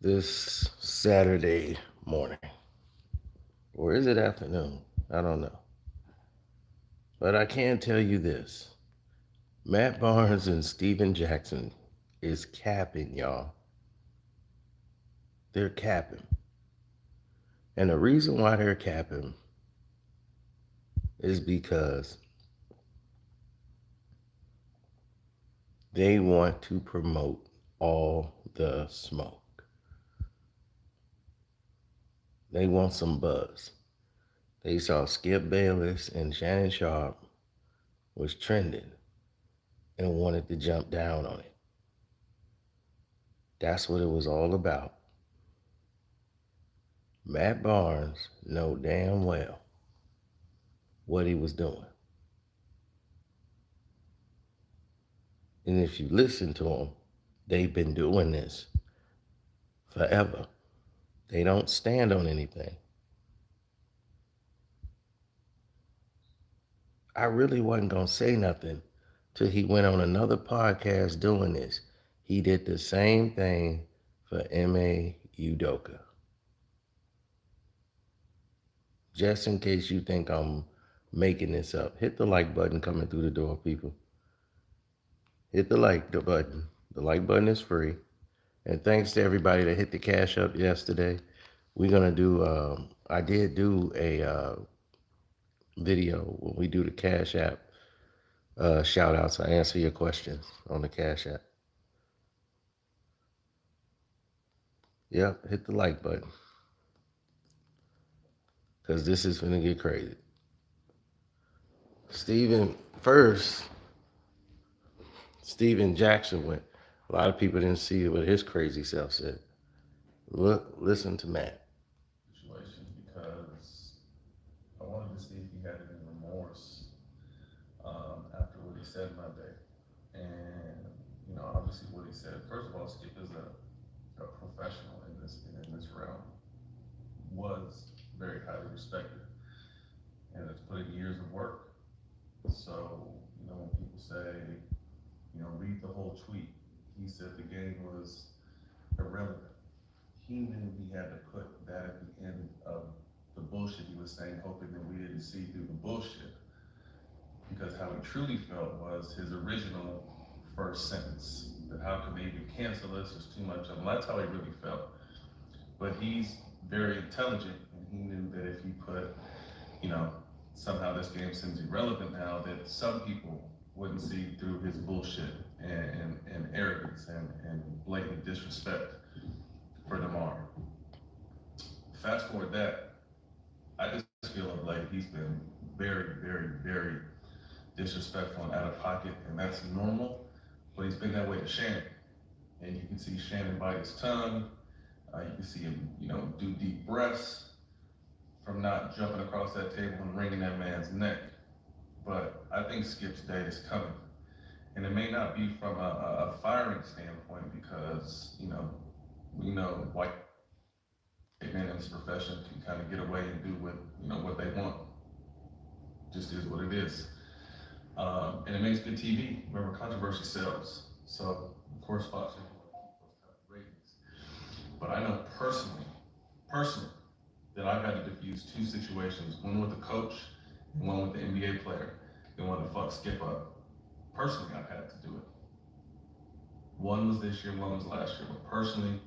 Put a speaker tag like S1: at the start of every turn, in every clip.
S1: this Saturday morning. Or is it afternoon? I don't know. But I can tell you this. Matt Barnes and Steven Jackson is capping, y'all. They're capping. And the reason why they're capping is because they want to promote all the smoke. They want some buzz. They saw Skip Bayless and Shannon Sharp was trending and wanted to jump down on it. That's what it was all about. Matt Barnes know damn well what he was doing. And if you listen to them, they've been doing this forever. They don't stand on anything. I really wasn't going to say nothing till he went on another podcast doing this. He did the same thing for M.A. Udoka. Just in case you think I'm making this up, hit the like button coming through the door, people. Hit the button. The like button is free. And thanks to everybody that hit the cash up yesterday. We're gonna do. I did do a video when we do the Cash App shout outs. I answer your questions on the Cash App. Yep, hit the like button because this is gonna get crazy. First, Steven Jackson went. A lot of people didn't see what his crazy self said. Listen to Matt.
S2: Situation because I wanted to see if he had any remorse after what he said Monday. And, obviously what he said, first of all, Skip is a professional in this realm, was very highly respected, and it's put in years of work. So, when people say, read the whole tweet, he said the game was irrelevant. He knew he had to put that at the end of the bullshit he was saying, hoping that we didn't see through the bullshit. Because how he truly felt was his original first sentence, that how could they even cancel us? There's too much of them. That's how he really felt. But he's very intelligent, and he knew that if he put, you know, somehow this game seems irrelevant now, that some people wouldn't see through his bullshit and arrogance and blatant disrespect for Demar. Fast forward that, I just feel like he's been very, very, very disrespectful and out of pocket, and that's normal. But he's been that way to Shannon, and you can see Shannon bite his tongue. You can see him, do deep breaths from not jumping across that table and wringing that man's neck. But I think Skip's day is coming, and it may not be from a firing standpoint because we know white men in this profession can kind of get away and do what they want. Just is what it is. And it makes good TV. Remember, controversy sells. So, of course, Fox will keep those type of ratings. But I know personally, that I've had to diffuse two situations, one with the coach and one with the NBA player. They wanted to fuck Skip up. Personally, I've had to do it. One was this year, one was last year. But personally,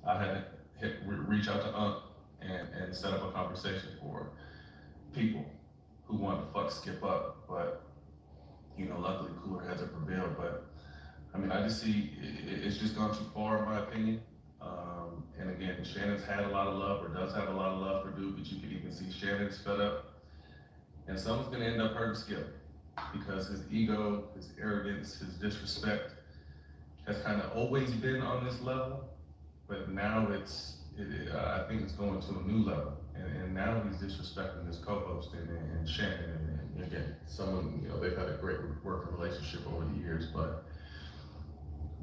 S2: I had to reach out to Unc and set up a conversation for people who wanted to fuck Skip up. But luckily cooler heads have prevailed. But I mean, I just see it's just gone too far, in my opinion. And again, Shannon's had a lot of love, or does have a lot of love for Duke, but you can even see Shannon's fed up. And someone's going to end up hurting Skip because his ego, his arrogance, his disrespect has kind of always been on this level, but now I think it's going to a new level. And now he's disrespecting his co-host and Shannon. And again, they've had a great working relationship over the years, but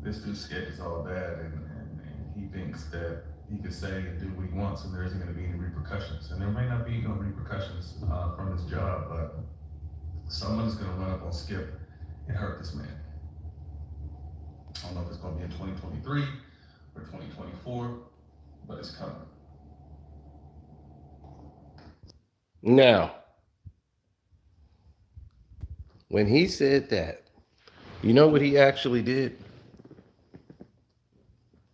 S2: this dude's sketch is all bad, and he thinks that he can say and do what he wants, and there isn't going to be any repercussions. And there may not be no repercussions from his job, but someone's going to run up on Skip and hurt this man. I don't know if it's going to be in 2023 or 2024, but it's coming.
S1: Now, when he said that, you know what he actually did?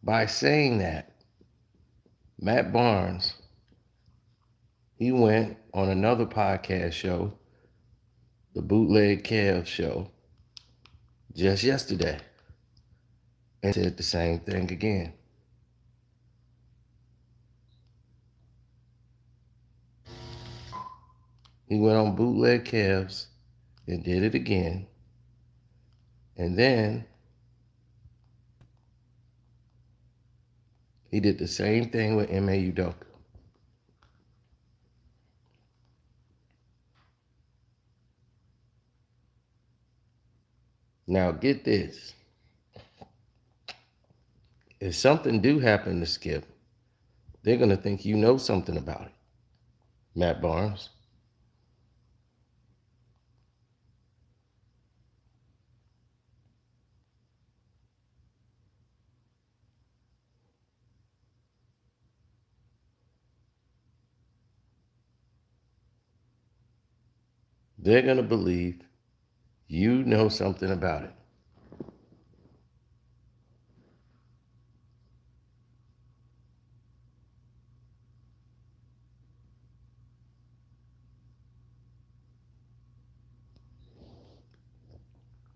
S1: By saying that, Matt Barnes, he went on another podcast show, the Bootleg Kev show, just yesterday, and said the same thing again. He went on Bootleg Kev's and did it again. And then he did the same thing with M.A. Udoka. Now get this. If something do happen to Skip, they're going to think you know something about it, Matt Barnes. They're going to believe you know something about it.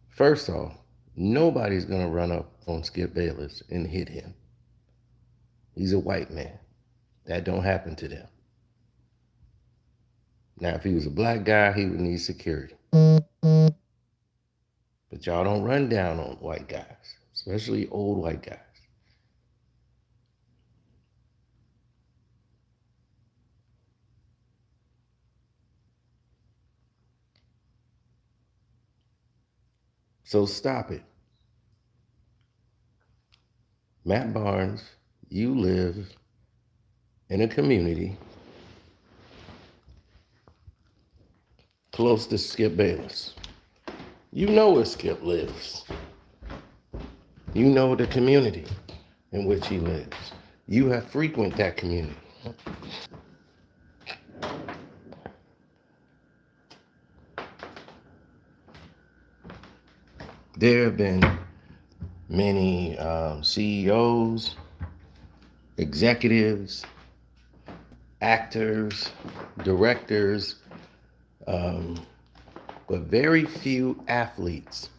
S1: First off, nobody's going to run up on Skip Bayless and hit him. He's a white man. That don't happen to them. Now, if he was a black guy, he would need security. But y'all don't run down on white guys, especially old white guys. So stop it. Matt Barnes, you live in a community close to Skip Bayless. You know where Skip lives. You know the community in which he lives. You have frequented that community. There have been many CEOs, executives, actors, directors, but very few athletes,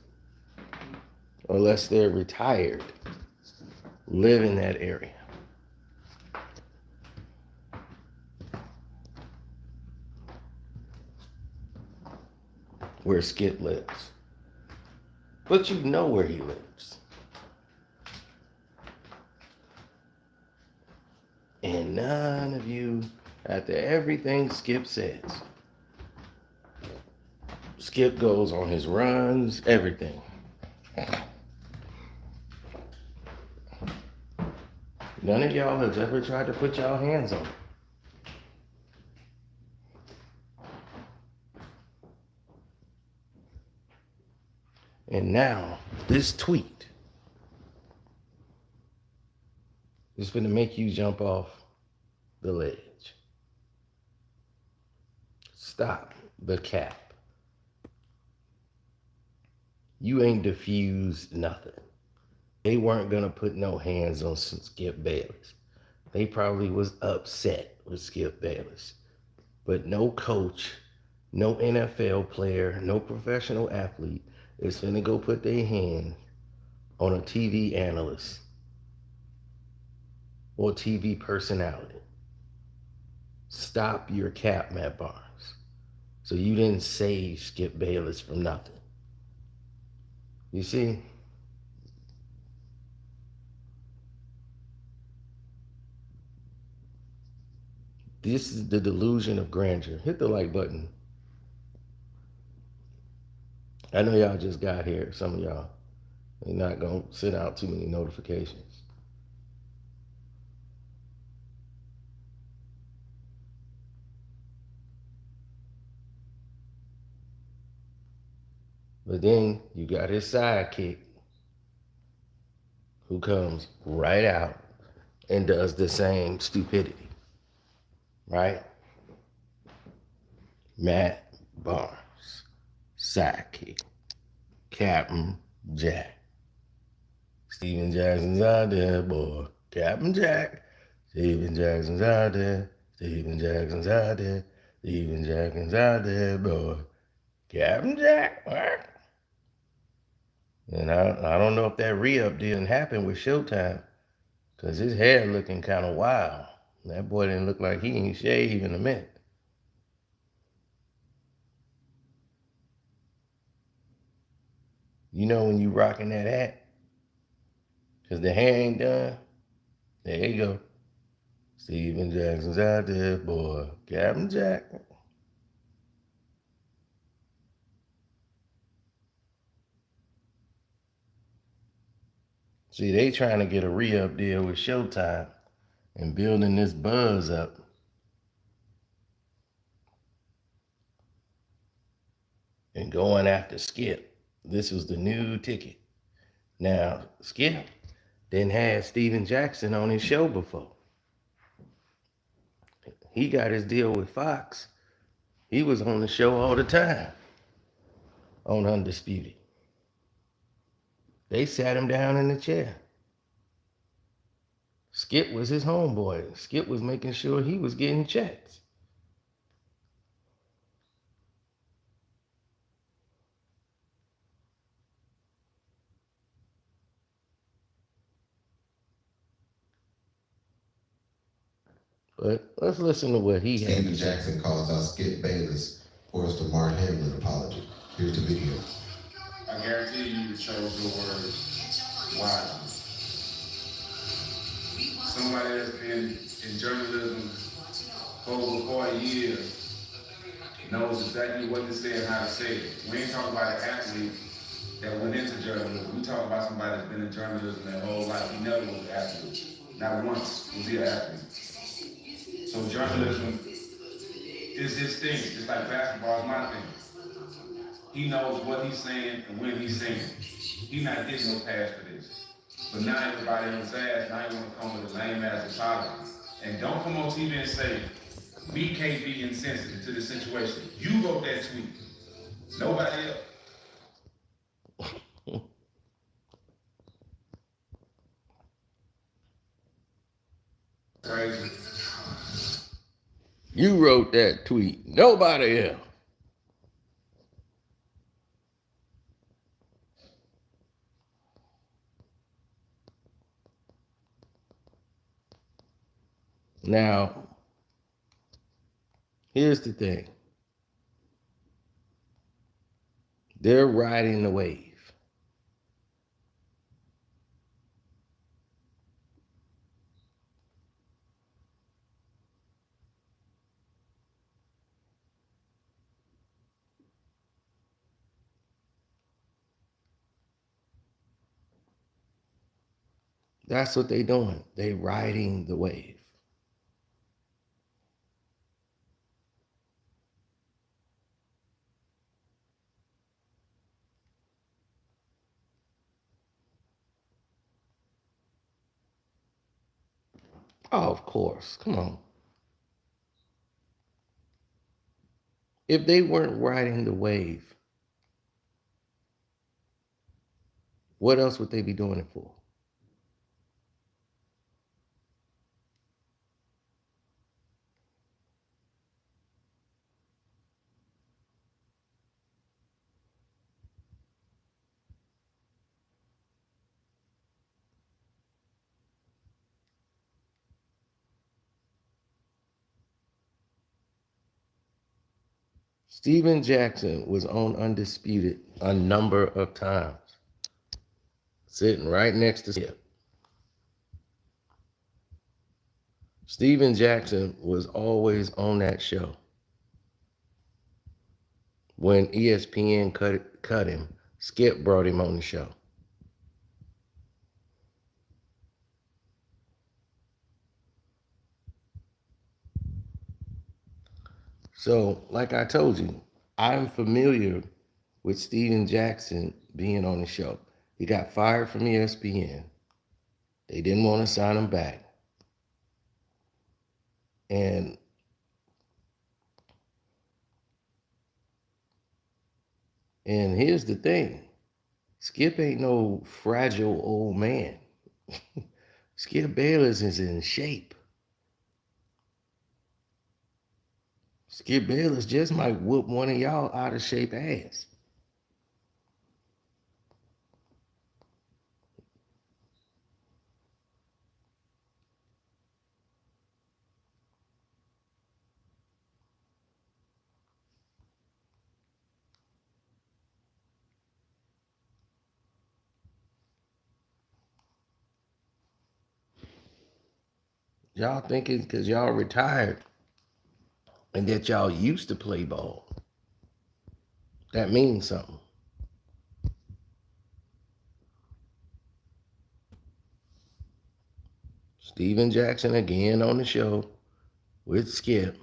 S1: unless they're retired, live in that area. Where Skip lives. But you know where he lives. And none of you, after everything Skip says, Skip goes on his runs, everything. None of y'all has ever tried to put y'all hands on him. And now, this tweet is going to make you jump off the ledge. Stop the cap. You ain't diffused nothing. They weren't going to put no hands on Skip Bayless. They probably was upset with Skip Bayless. But no coach, no NFL player, no professional athlete is finna go put their hand on a TV analyst or TV personality. Stop your cap, Matt Barnes. So you didn't save Skip Bayless from nothing. You see? This is the delusion of grandeur. Hit the like button. I know y'all just got here. Some of y'all are not going to send out too many notifications. But then you got his sidekick who comes right out and does the same stupidity, right? Matt Barnes, sidekick, Captain Jack. Steven Jackson's out there, boy. Captain Jack. Steven Jackson's out there. Steven Jackson's out there. Steven Jackson's out there, boy. Captain Jack. And I don't know if that re-up didn't happen with Showtime, because his hair looking kind of wild. That boy didn't look like he ain't shaved in a minute. You know when you rocking that hat, because the hair ain't done? There you go. Steven Jackson's out there, boy. Captain Jack. See, they trying to get a re-up deal with Showtime and building this buzz up. And going after Skip. This was the new ticket. Now, Skip didn't have Steven Jackson on his show before. He got his deal with Fox. He was on the show all the time on Undisputed. They sat him down in the chair. Skip was his homeboy. Skip was making sure he was getting checks. But let's listen to what he had.
S3: Stephen Jackson calls out Skip Bayless for his Mark Hamlin apology. Here's the video.
S4: I guarantee you chose the word wisely. Somebody that's been in journalism for over 40 years knows exactly what to say and how to say it. We ain't talking about an athlete that went into journalism. We talking about somebody that's been in journalism their whole life. He never was an athlete. Not once was he an athlete. So journalism is his thing. Just like basketball is my thing. He knows what he's saying and when he's saying it. He's not getting no pass for this. But now everybody on his ass, now you want to come with a lame ass apology. And don't come on TV and say, we can't be insensitive to the situation. You wrote that tweet. Nobody else. Crazy.
S1: You wrote that tweet. Nobody else. Now, here's the thing. They're riding the wave. That's what they're doing. They riding the wave. Oh, of course. Come on. If they weren't riding the wave, what else would they be doing it for? Steven Jackson was on Undisputed a number of times, sitting right next to Skip. Steven Jackson was always on that show. When ESPN cut him, Skip brought him on the show. So, like I told you, I'm familiar with Steven Jackson being on the show. He got fired from ESPN. They didn't want to sign him back. And here's the thing. Skip ain't no fragile old man. Skip Bayless is in shape. Skip Bayless just might whoop one of y'all out of shape ass. Y'all thinking because y'all retired and that y'all used to play ball. That means something. Steven Jackson again on the show with Skip.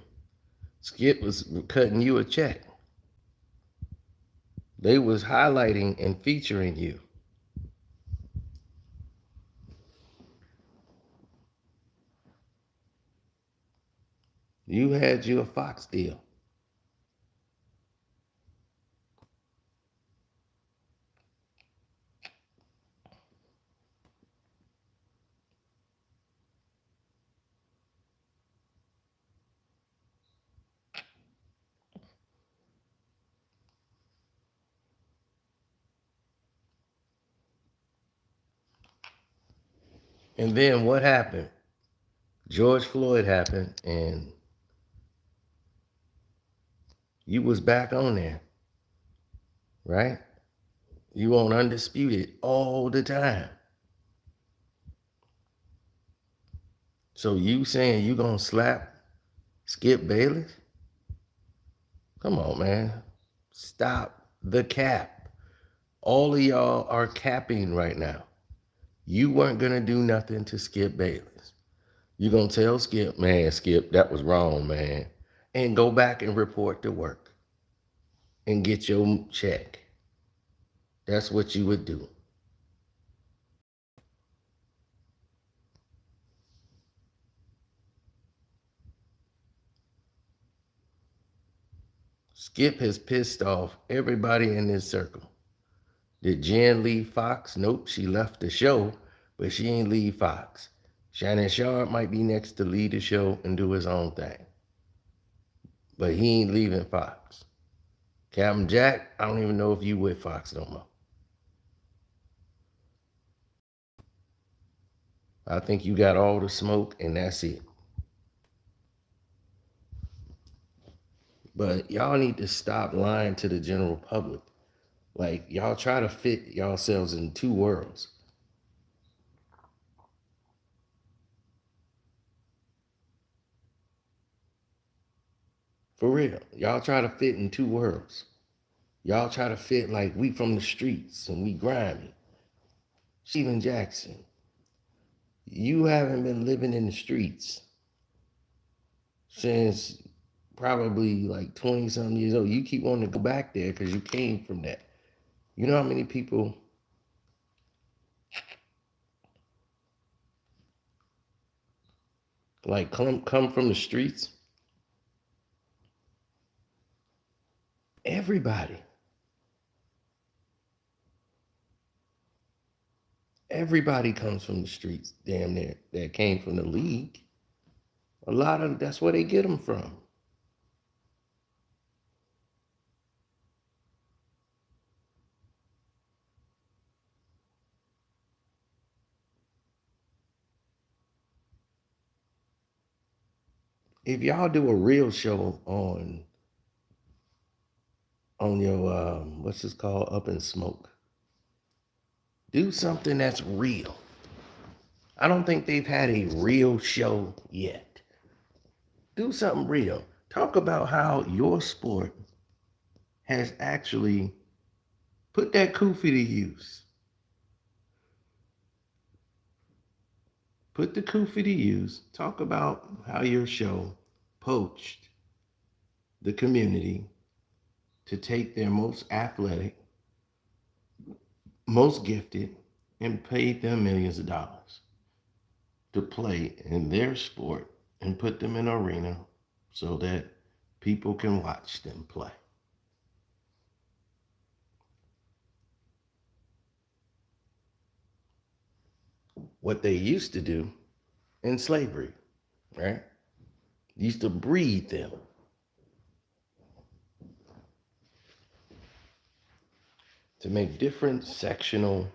S1: Skip was cutting you a check. They was highlighting and featuring you. You had you a Fox deal. And then what happened? George Floyd happened and you was back on there, right? You on Undisputed all the time. So you saying you gonna slap Skip Bayless? Come on, man. Stop the cap. All of y'all are capping right now. You weren't gonna do nothing to Skip Bayless. You gonna tell Skip, man, Skip, that was wrong, man. And go back and report to work and get your check. That's what you would do. Skip has pissed off everybody in this circle. Did Jen leave Fox? Nope, she left the show, but she ain't leave Fox. Shannon Sharp might be next to lead the show and do his own thing, but he ain't leaving Fox. Captain Jack, I don't even know if you with Fox no more. I think you got all the smoke and that's it. But y'all need to stop lying to the general public. Like, y'all try to fit yourselves in two worlds. For real. Y'all try to fit in two worlds. Y'all try to fit like we from the streets and we grimy. Steven Jackson, you haven't been living in the streets since probably like 20 something years old. You keep wanting to go back there because you came from that. You know how many people like come from the streets? Everybody. Everybody comes from the streets, damn near, that came from the league. A lot of that's where they get them from. If y'all do a real show on your what's this called, Up in Smoke, do something that's real. I don't think they've had a real show yet. Do something real. Talk about how your sport has actually put that kufi to use. Put the kufi to use. Talk about how your show poached the community to take their most athletic, most gifted, and paid them millions of dollars to play in their sport and put them in an arena so that people can watch them play. What they used to do in slavery, right? Used to breed them to make different sectional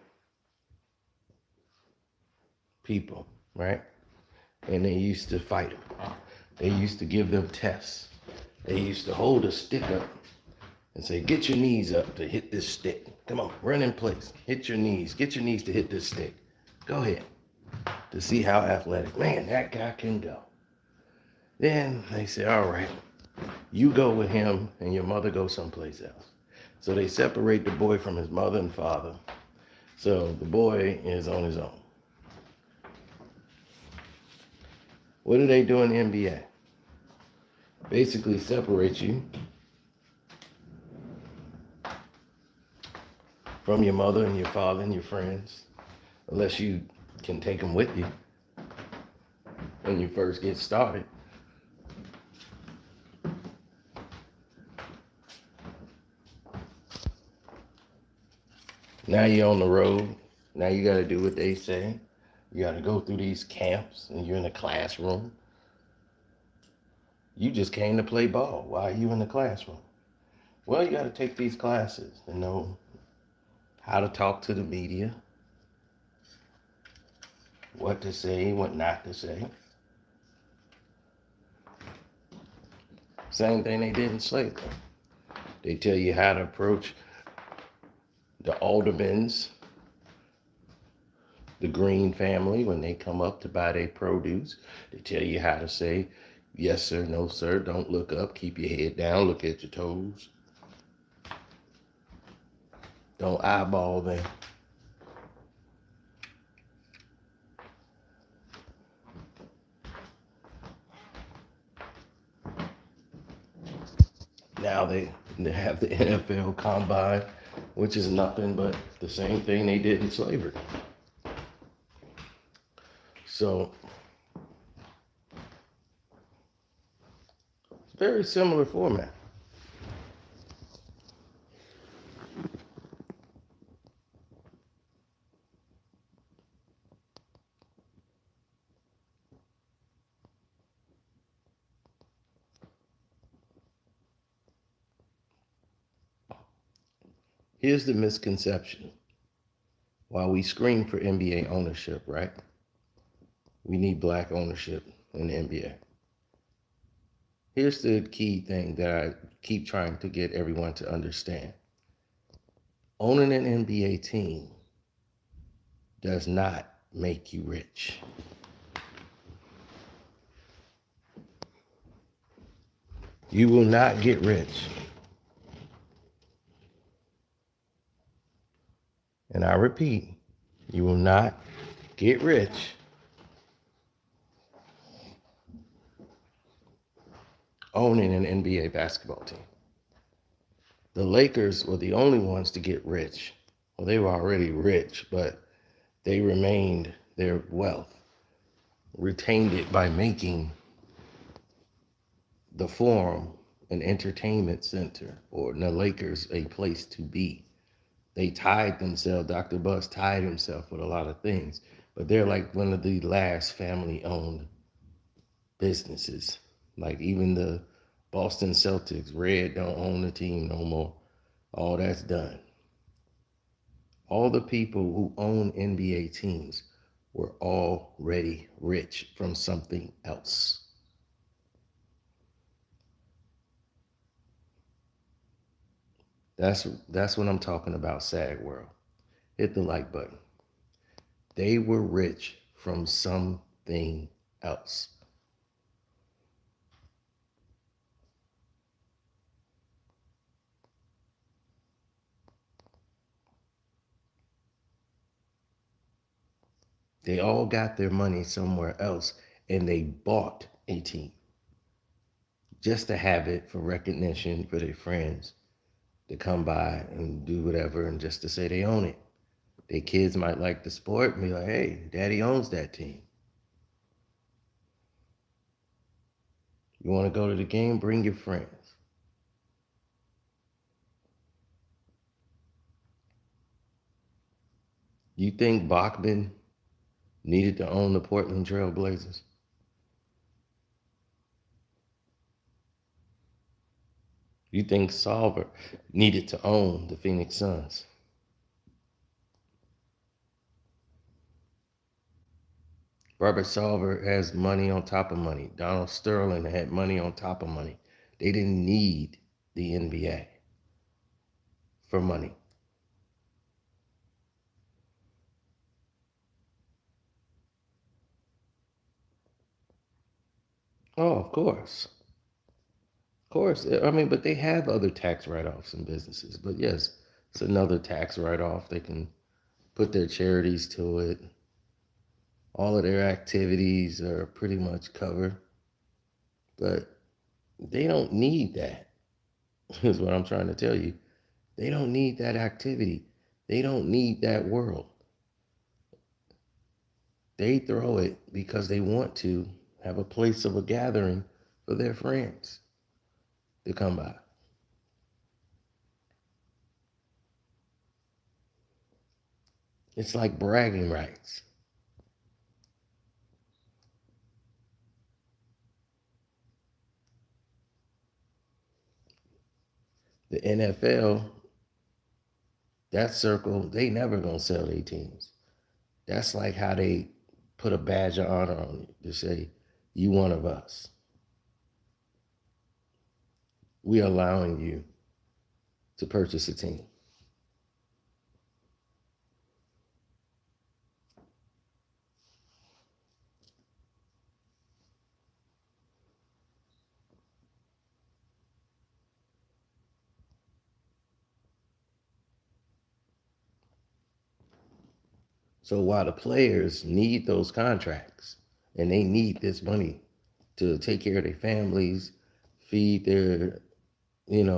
S1: people, right? And they used to fight them. They used to give them tests. They used to hold a stick up and say, get your knees up to hit this stick. Come on, run in place. Hit your knees. Get your knees to hit this stick. Go ahead. To see how athletic. Man, that guy can go. Then they say, all right, you go with him and your mother go someplace else. So they separate the boy from his mother and father. So the boy is on his own. What do they do in the NBA? Basically separate you from your mother and your father and your friends, unless you can take them with you when you first get started. Now you're on the road. Now you got to do what they say. You got to go through these camps and you're in a classroom. You just came to play ball. Why are you in the classroom? Well, you got to take these classes to know how to talk to the media, what to say, what not to say. Same thing they did in slavery. They tell you how to approach the aldermans, the Green family, when they come up to buy their produce. They tell you how to say, yes, sir, no, sir, don't look up, keep your head down, look at your toes. Don't eyeball them. Now they have the NFL combine, which is nothing but the same thing they did in slavery. So, it's a very similar format. Here's the misconception. While we scream for NBA ownership, right? We need black ownership in the NBA. Here's the key thing that I keep trying to get everyone to understand. Owning an NBA team does not make you rich. You will not get rich. And I repeat, you will not get rich owning an NBA basketball team. The Lakers were the only ones to get rich. Well, they were already rich, but they remained their wealth, retained it by making the Forum an entertainment center, or the Lakers a place to be. They tied themselves, Dr. Buss tied himself with a lot of things, but they're like one of the last family-owned businesses. Like even the Boston Celtics, Red don't own the team no more. All that's done. All the people who own NBA teams were already rich from something else. That's what I'm talking about, SAG World. Hit the like button. They were rich from something else. They all got their money somewhere else and they bought a team just to have it for recognition for their friends to come by and do whatever and just to say they own it. Their kids might like the sport and be like, hey, daddy owns that team. You want to go to the game? Bring your friends. You think Bachman needed to own the Portland Trail Blazers? You think Salver needed to own the Phoenix Suns? Robert Salver has money on top of money. Donald Sterling had money on top of money. They didn't need the NBA for money. Oh, of course. Of course. I mean, but they have other tax write-offs in businesses. But yes, it's another tax write-off. They can put their charities to it. All of their activities are pretty much covered. But they don't need that, is what I'm trying to tell you. They don't need that activity. They don't need that world. They throw it because they want to have a place of a gathering for their friends to come by. It's like bragging rights. The NFL, that circle, they never gonna sell their teams. That's like how they put a badge of honor on you to say, you one of us. We are allowing you to purchase a team. So while the players need those contracts and they need this money to take care of their families, feed their,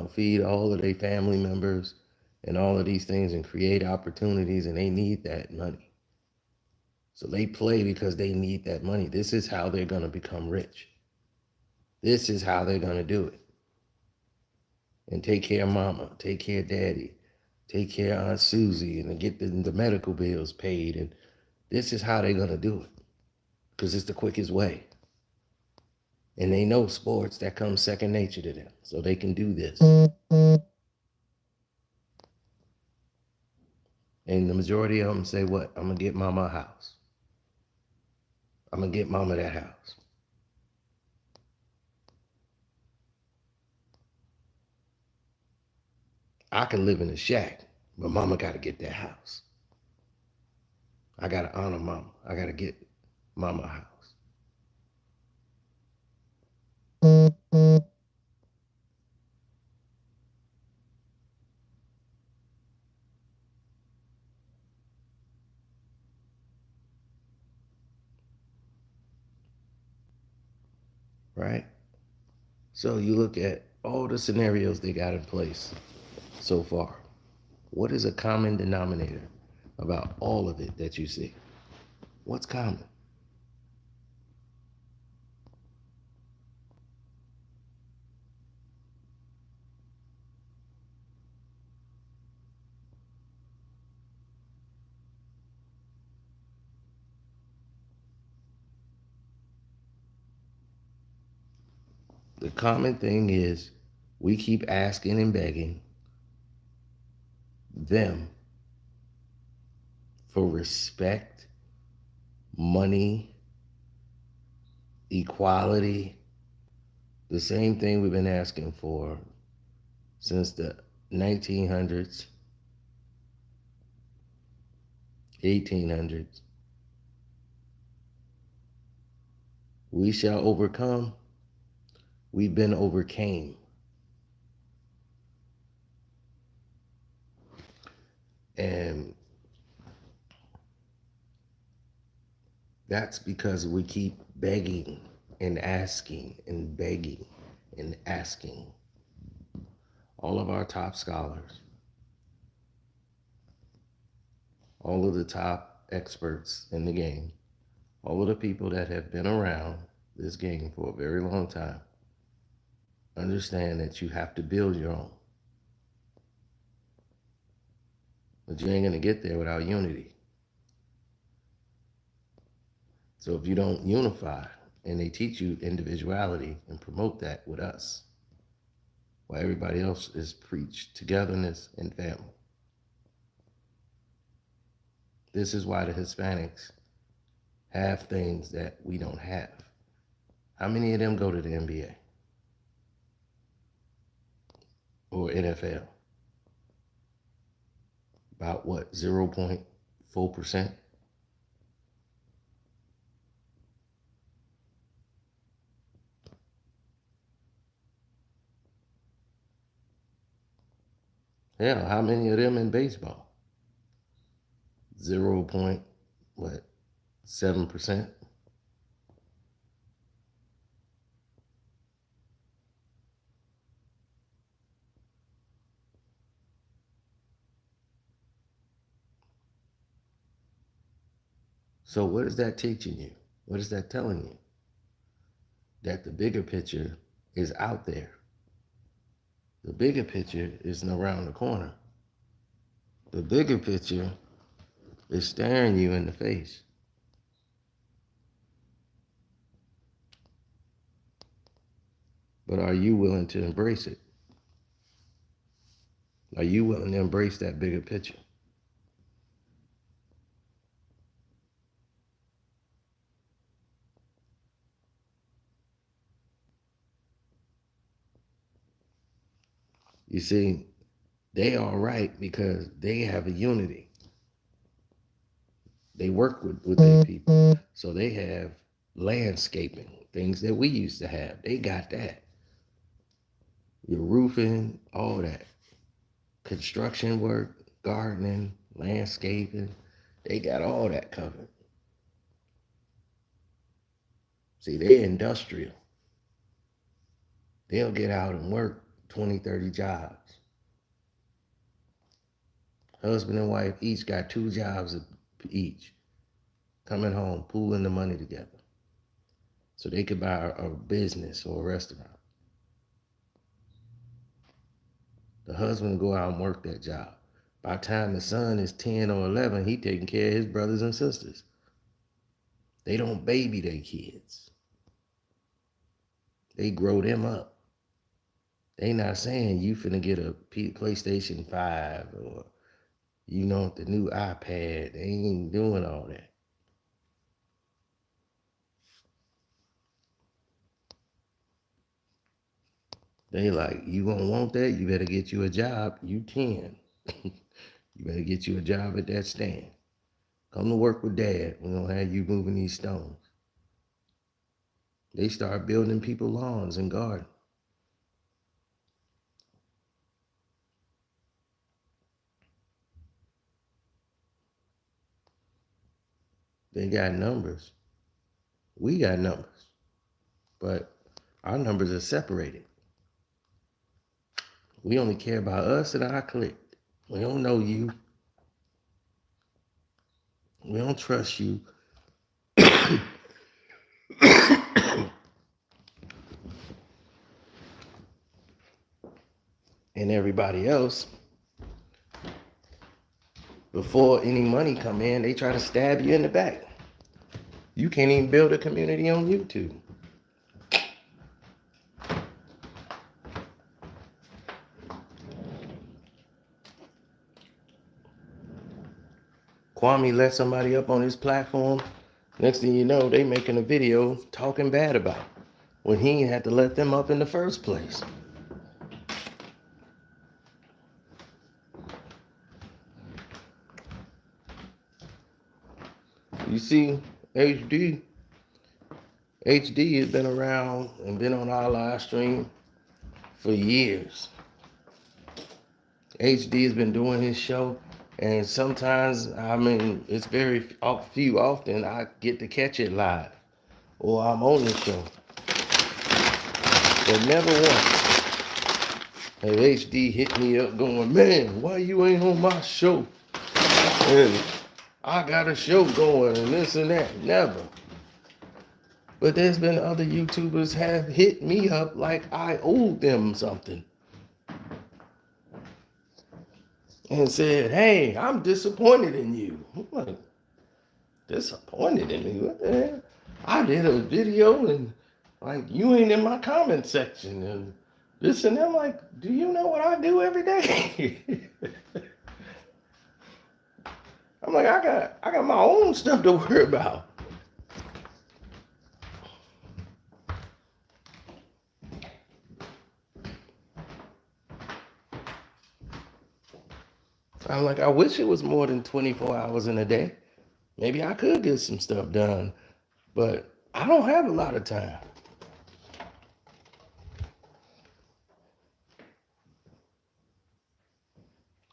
S1: feed all of their family members and all of these things and create opportunities, and they need that money. So they play because they need that money. This is how they're going to become rich. This is how they're going to do it. And take care of mama, take care of daddy, take care of Aunt Susie, and get the medical bills paid. And this is how they're going to do it because it's the quickest way. And they know sports, that comes second nature to them. So they can do this. And the majority of them say, what? I'm going to get mama a house. I'm going to get mama that house. I can live in a shack, but mama got to get that house. I got to honor mama. I got to get mama a house. Right? So you look at all the scenarios they got in place so far. What is a common denominator about all of it that you see? What's common? The common thing is we keep asking and begging them for respect, money, equality, the same thing we've been asking for since the 1900s, 1800s. We shall overcome. We've been overcame. And that's because we keep begging and asking and begging and asking. All of our top scholars, all of the top experts in the game, all of the people that have been around this game for a very long time, understand that you have to build your own. But you ain't going to get there without unity. So if you don't unify, and they teach you individuality and promote that with us, while everybody else is preached togetherness and family. This is why the Hispanics have things that we don't have. How many of them go to the NBA or NFL? About what, 0.4%? Hell, how many of them in baseball? 0.7%? So what is that teaching you? What is that telling you? That the bigger picture is out there. The bigger picture isn't around the corner. The bigger picture is staring you in the face. But are you willing to embrace it? Are you willing to embrace that bigger picture? You see, they are right because they have a unity. They work with their people. So they have landscaping, things that we used to have. They got that. Your roofing, all that. Construction work, gardening, landscaping. They got all that covered. See, they're industrial. They'll get out and work 20, 30 jobs. Husband and wife each got 2 jobs each. Coming home, pooling the money together. So they could buy a business or a restaurant. The husband go out and work that job. By the time the son is 10 or 11, he taking care of his brothers and sisters. They don't baby their kids. They grow them up. They not saying you finna get a PlayStation 5 or the new iPad. They ain't doing all that. They like, you gonna want that? You better get you a job. You 10. You better get you a job at that stand. Come to work with dad. We're gonna have you moving these stones. They start building people lawns and gardens. They got numbers. We got numbers. But our numbers are separated. We only care about us and our clique. We don't know you. We don't trust you. And everybody else, before any money come in, they try to stab you in the back. You can't even build a community on YouTube. Kwame let somebody up on his platform. Next thing you know, they making a video talking bad about him when he ain't had to let them up in the first place. You see, HD has been around and been on our live stream for years. HD has been doing his show, and sometimes, it's very often I get to catch it live, or I'm on the show. But never once have HD hit me up going, man, why you ain't on my show? And I got a show going and this and that. Never. But there's been other YouTubers have hit me up like I owed them something and said, "Hey, I'm disappointed in you." I'm like, disappointed in me? What the hell? I did a video and like you ain't in my comment section and this and that. I'm like, do you know what I do every day? I'm like, I got my own stuff to worry about. I'm like, I wish it was more than 24 hours in a day. Maybe I could get some stuff done, but I don't have a lot of time.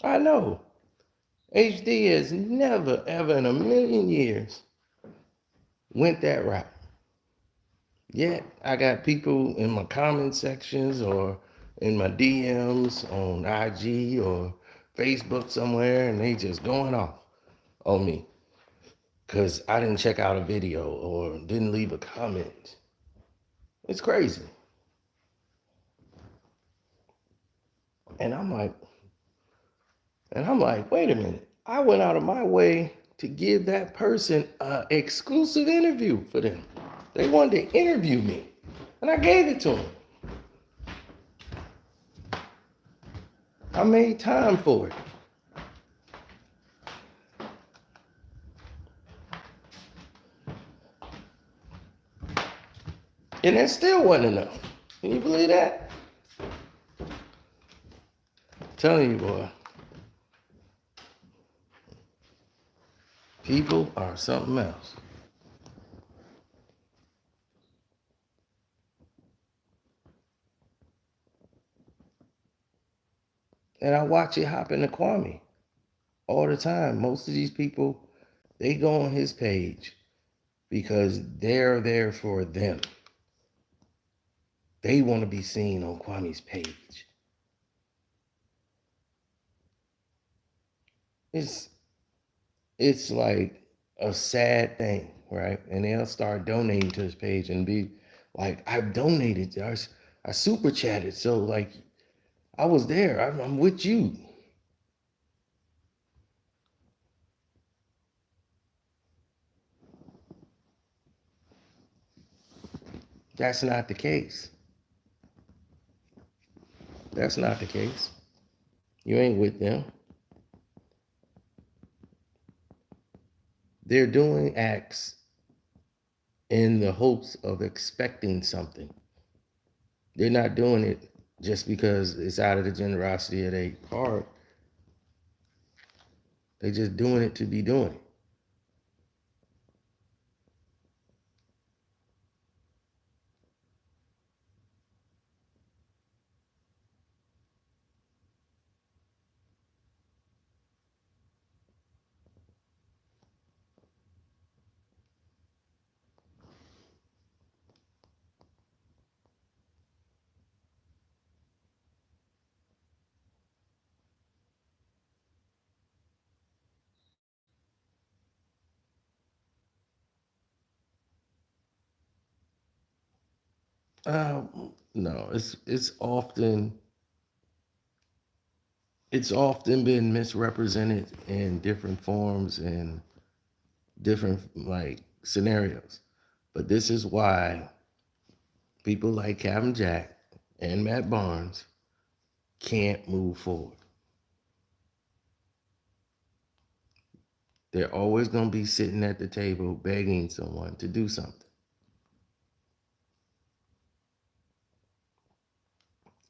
S1: I know. HD has never, ever in a million years went that route. Yet I got people in my comment sections or in my DMs on IG or Facebook somewhere, and they just going off on me because I didn't check out a video or didn't leave a comment. It's crazy. And I'm like, wait a minute. I went out of my way to give that person an exclusive interview for them. They wanted to interview me, and I gave it to them. I made time for it. And that still wasn't enough. Can you believe that? I'm telling you, boy. People are something else. And I watch it happen to Kwame all the time. Most of these people, they go on his page because they're there for them. They want to be seen on Kwame's page. It's like a sad thing, right? And they'll start donating to his page and be like, I've donated, I super chatted. So like I was there. I'm with you. That's not the case. That's not the case. You ain't with them. They're doing acts in the hopes of expecting something. They're not doing it just because it's out of the generosity of their heart. They're just doing it to be doing it. No, it's often been misrepresented in different forms and different like scenarios. But this is why people like Captain Jack and Matt Barnes can't move forward. They're always going to be sitting at the table begging someone to do something.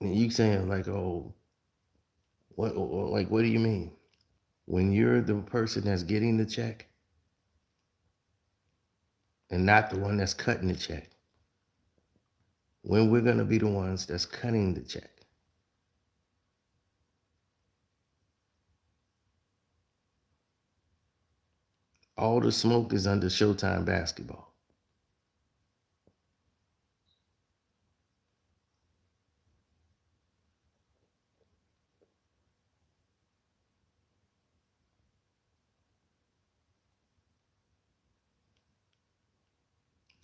S1: And you saying like, oh, what do you mean? When you're the person that's getting the check and not the one that's cutting the check, when we're going to be the ones that's cutting the check? All the smoke is under Showtime basketball.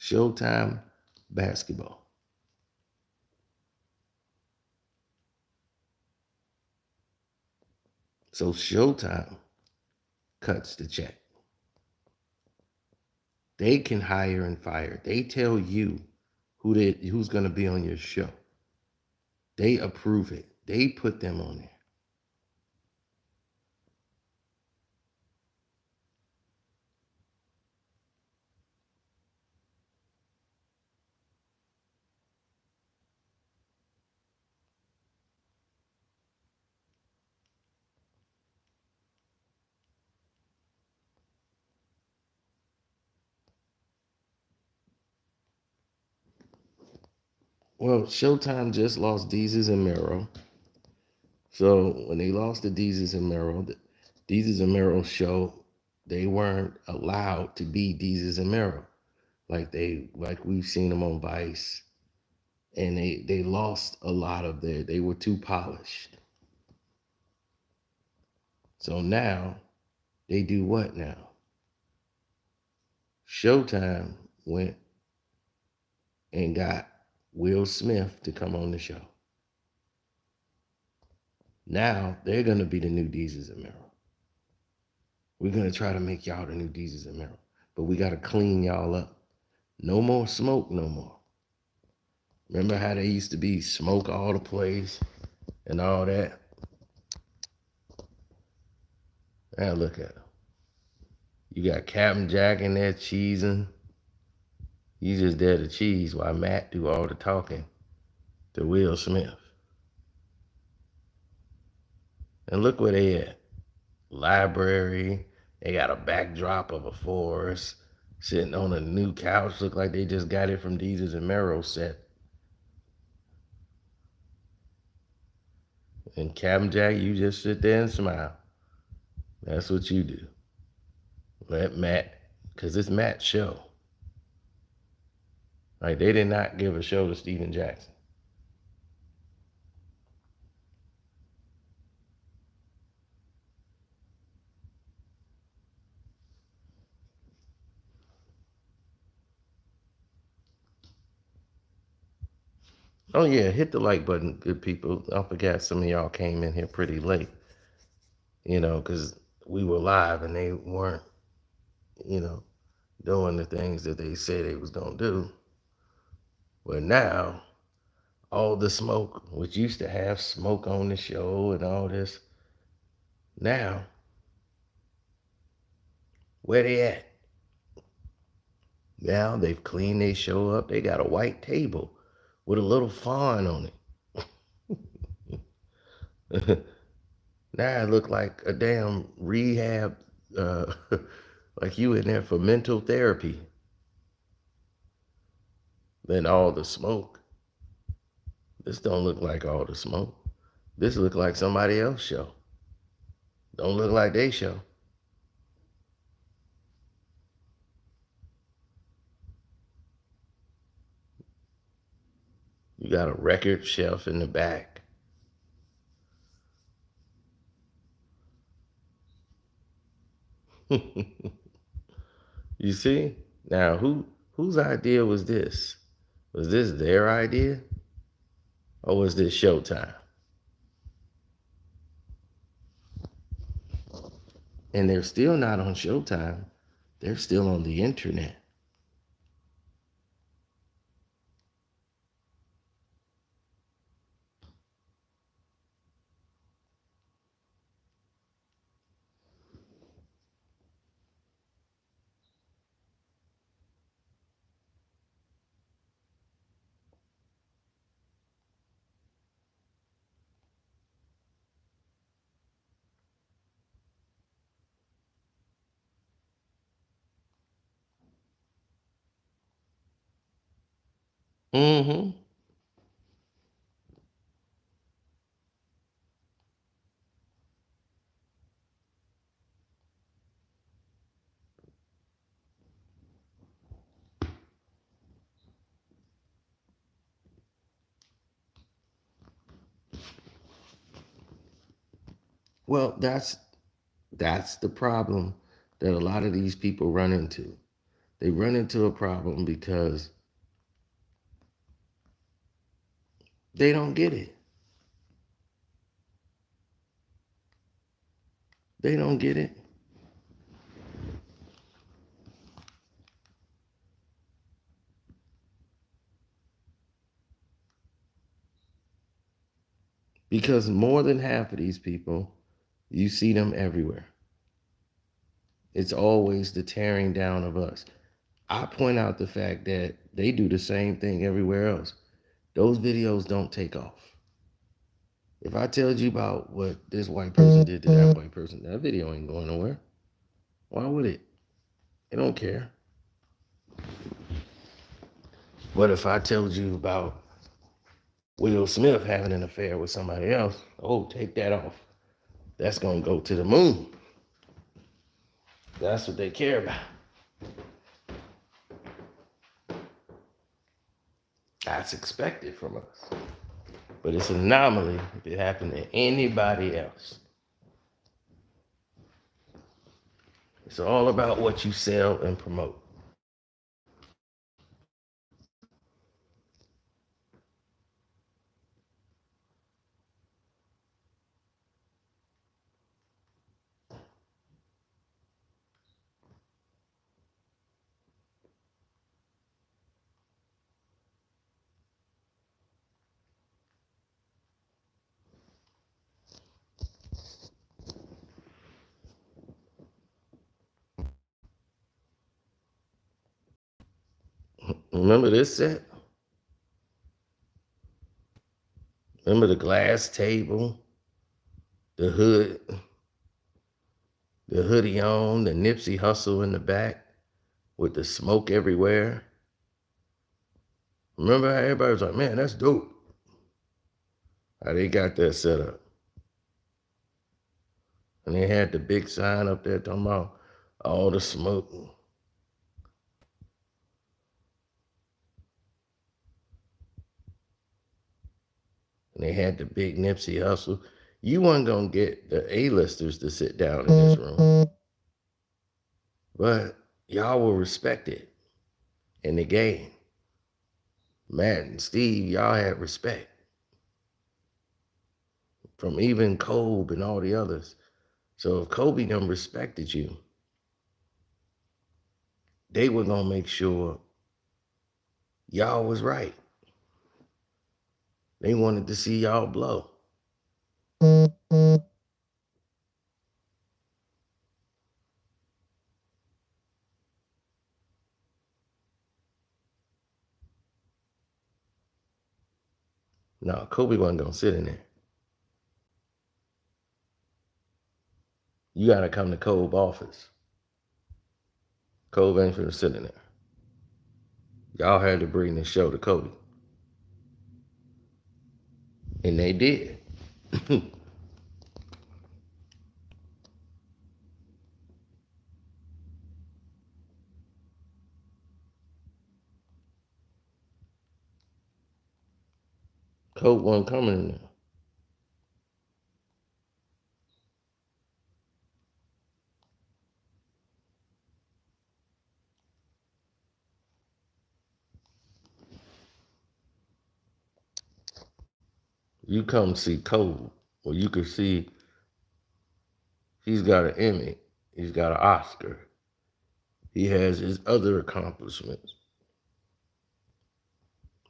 S1: Showtime basketball. So Showtime cuts the check. They can hire and fire. They tell you who's going to be on your show. They approve it. They put them on there. Well, Showtime just lost Deezus and Mero. So when they lost to Deezus and Mero, the Deezus and Mero show, they weren't allowed to be Deezus and Mero. Like we've seen them on Vice. And they lost a lot of they were too polished. So now they do what now? Showtime went and got Will Smith to come on the show. Now they're gonna be the new Deezus and Mero. We're gonna try to make y'all the new Deezus and Mero, but we gotta clean y'all up. No more smoke, no more. Remember how they used to be smoke all the place and all that? Now look at them. You got Captain Jack in there cheesing. You just there to cheese while Matt do all the talking to Will Smith. And look where they at. Library. They got a backdrop of a forest. Sitting on a new couch. Look like they just got it from Deezus and Mero's set. And Captain Jack, you just sit there and smile. That's what you do. Let Matt, because it's Matt's show. Like, they did not give a show to Steven Jackson. Oh yeah, hit the like button, good people. I forgot some of y'all came in here pretty late, because we were live and they weren't, you know, doing the things that they said they was gonna do. But now, all the smoke, which used to have smoke on the show and all this, now, where they at? Now they've cleaned their show up. They got a white table with a little fawn on it. Now it look like a damn rehab, like you in there for mental therapy. Then all the smoke. This don't look like all the smoke. This look like somebody else's show. Don't look like they show. You got a record shelf in the back. You see? Now whose idea was this? Was this their idea? Or was this Showtime? And they're still not on Showtime. They're still on the internet. Mm-hmm. Well, that's the problem that a lot of these people run into. They run into a problem because they don't get it. They don't get it. Because more than half of these people, you see them everywhere. It's always the tearing down of us. I point out the fact that they do the same thing everywhere else. Those videos don't take off. If I tell you about what this white person did to that white person, that video ain't going nowhere. Why would it? They don't care. But if I told you about Will Smith having an affair with somebody else, oh, take that off. That's going to go to the moon. That's what they care about. That's expected from us. But it's an anomaly if it happened to anybody else. It's all about what you sell and promote. Remember this set? Remember the glass table, the hood, the hoodie on, the Nipsey Hustle in the back with the smoke everywhere? Remember how everybody was like, man, that's dope. How they got that set up. And they had the big sign up there talking about all the smoke. And they had the big Nipsey Hustle. You weren't going to get the A-listers to sit down in this room. But y'all will respect it in the game. Matt and Steve, y'all had respect. From even Kobe and all the others. So if Kobe them respected you, they were going to make sure y'all was right. They wanted to see y'all blow. No, Kobe wasn't going to sit in there. You got to come to Kobe office. Kobe ain't finna sit in there. Y'all had to bring the show to Kobe. And they did. Kobe wasn't coming in there. You come see Kobe, well, you could see he's got an Emmy, he's got an Oscar, he has his other accomplishments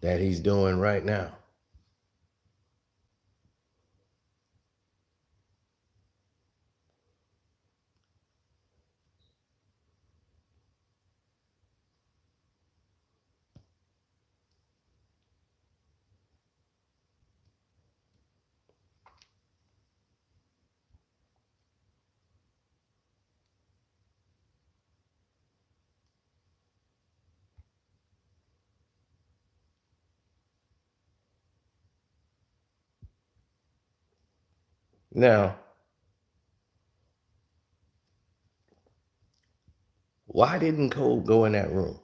S1: that he's doing right now. Now, why didn't Kobe go in that room?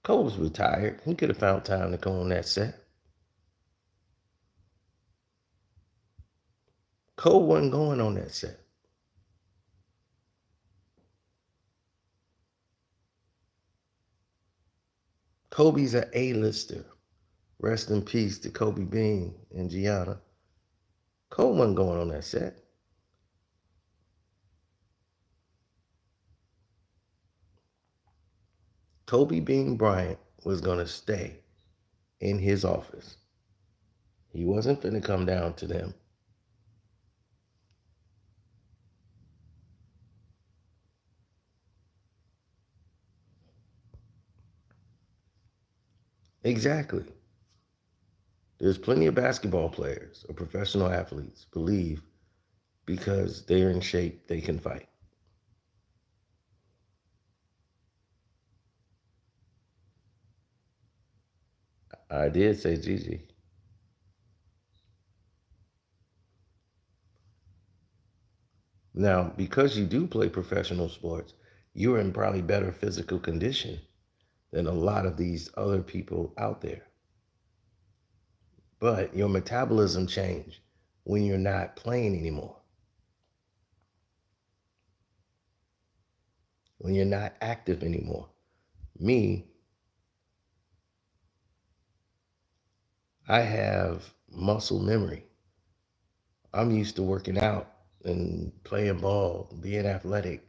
S1: Kobe was retired. He could have found time to go on that set. Kobe wasn't going on that set. Kobe's an A-lister. Rest in peace to Kobe Bean and Gianna. Kobe wasn't going on that set. Kobe Bean Bryant was going to stay in his office. He wasn't finna come down to them. Exactly. There's plenty of basketball players or professional athletes believe because they're in shape, they can fight. I did say Gigi. Now, because you do play professional sports, you're in probably better physical condition than a lot of these other people out there. But your metabolism changed when you're not playing anymore, when you're not active anymore. Me, I have muscle memory. I'm used to working out and playing ball, being athletic,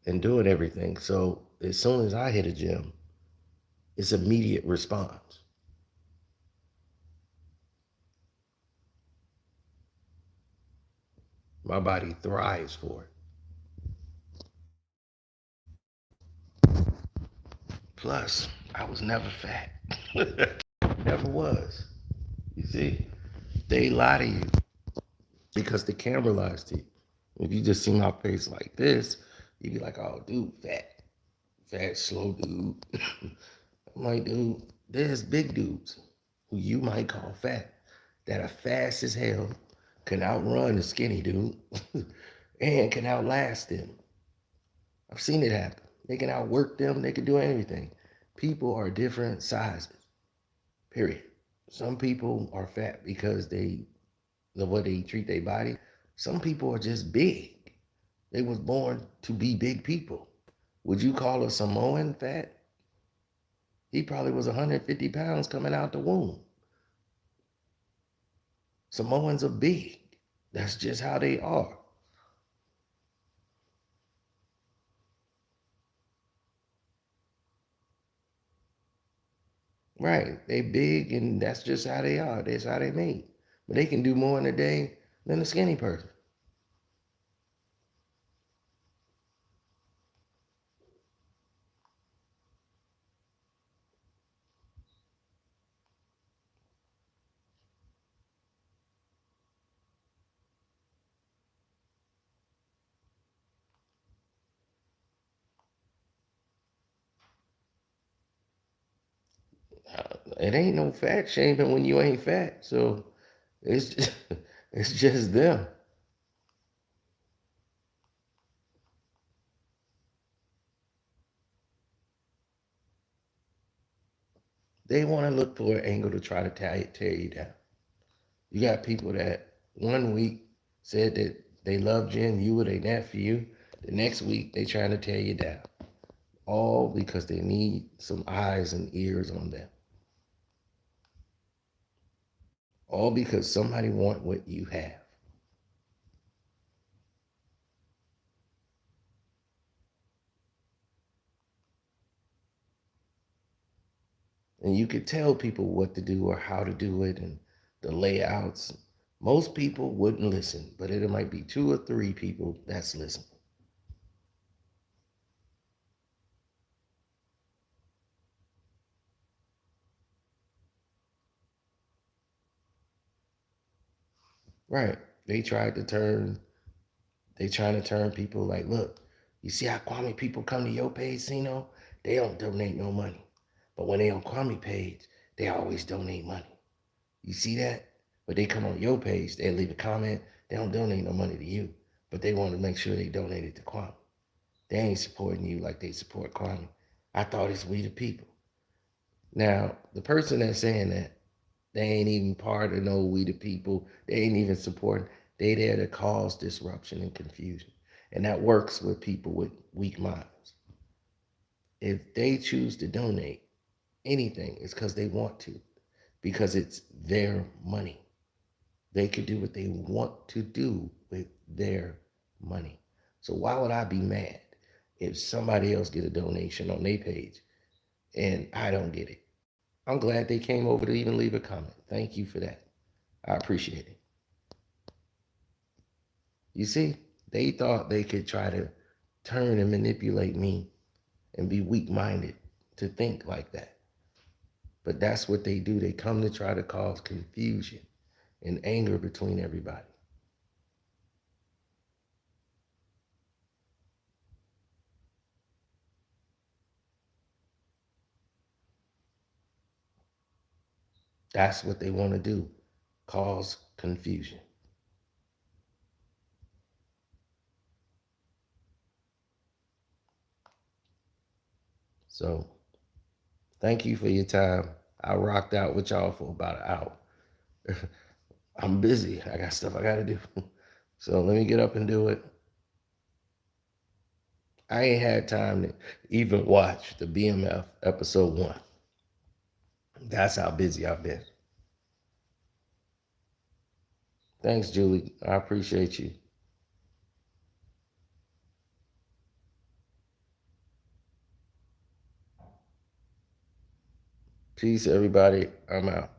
S1: and doing everything. So as soon as I hit a gym, it's immediate response. My body thrives for it. Plus, I was never fat. Never was. You see, they lie to you because the camera lies to you. If you just see my face like this, you'd be like, oh, dude, fat, slow dude. I'm like, dude, there's big dudes who you might call fat that are fast as hell, can outrun a skinny dude, and can outlast them. I've seen it happen. They can outwork them, they can do anything. People are different sizes, period. Some people are fat because the way they treat their body. Some people are just big. They was born to be big people. Would you call a Samoan fat? He probably was 150 pounds coming out the womb. Samoans are big. That's just how they are. Right. They big and that's just how they are. That's how they made. But they can do more in a day than a skinny person. It ain't no fat shaming when you ain't fat. So it's just, it's just them. They want to look for an angle to try to tear you down. You got people that one week said that they loved you and you were their nephew. The next week they trying to tear you down. All because they need some eyes and ears on them. All because somebody want what you have. And you could tell people what to do or how to do it and the layouts. Most people wouldn't listen, but it might be two or three people that's listening. Right. They tried to turn, they trying to turn people like, look, you see how Kwame people come to your page, Sino? They don't donate no money. But when they on Kwame page, they always donate money. You see that? But they come on your page, they leave a comment, they don't donate no money to you. But they want to make sure they donate it to Kwame. They ain't supporting you like they support Kwame. I thought it's we the people. Now, the person that's saying that, they ain't even part of no we the people. They ain't even supporting. They there to cause disruption and confusion. And that works with people with weak minds. If they choose to donate anything, it's because they want to, because it's their money. They could do what they want to do with their money. So why would I be mad if somebody else get a donation on their page and I don't get it? I'm glad they came over to even leave a comment. Thank you for that. I appreciate it. You see, they thought they could try to turn and manipulate me and be weak minded to think like that. But that's what they do. They come to try to cause confusion and anger between everybody. That's what they want to do, cause confusion. So thank you for your time. I rocked out with y'all for about an hour. I'm busy. I got stuff I got to do. So let me get up and do it. I ain't had time to even watch the BMF episode 1. That's how busy I've been. Thanks, Julie. I appreciate you. Peace, everybody. I'm out.